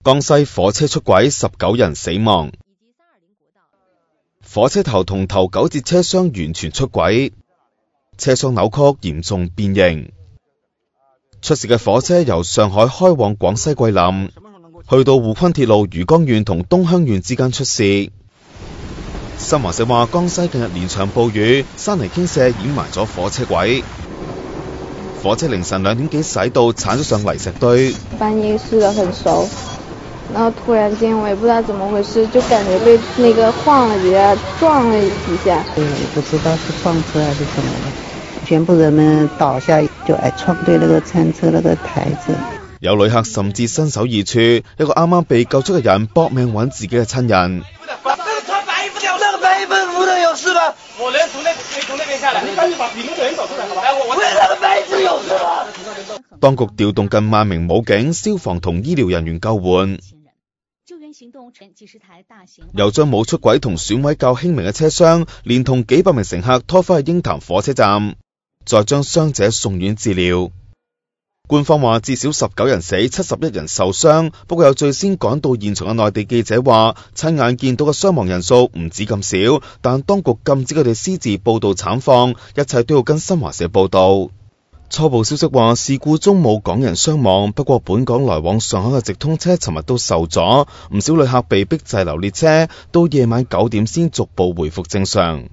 江西火車出軌，19人死亡。火車頭同頭9節車廂完全出軌，車廂扭曲嚴重變形。出事嘅火車由上海開往廣西桂林，去到滬昆鐵路余江縣同東鄉縣之間出事。新華社話，江西近日連場暴雨，山泥傾瀉掩埋咗火車軌。火車凌晨2點幾駛到，鏟咗上泥石堆。半夜睡得很熟，然後突然間我也不知道怎麼回事，就感覺被那個晃了幾下，撞了幾下。不知道是撞車還是怎麼了，全部人們倒下，就撞對那個餐車那個台子。有旅客甚至身首異處，一個啱啱被救出嘅人搏命揾自己嘅親人。穿白衣服的，那個白衣服的有事嗎？我能從那邊下來，你趕緊把裡面的人找出來，好吧？我那個白衣服有事嗎？當局調動近萬名武警、消防同醫療人員救援，又將冇出軌同損毀較輕微嘅車廂，連同幾百名乘客拖返去鷹潭火車站，再將傷者送院治療。官方話至少19人死，71人受傷。不過有最先趕到現場嘅內地記者話，親眼見到嘅傷亡人數唔止咁少，但當局禁止佢哋私自報道慘況，一切都要跟新華社報道。初步消息話，事故中冇港人傷亡，不過本港來往上海嘅直通車尋日都受阻，唔少旅客被逼滯留列車，到夜晚9點先逐步回復正常。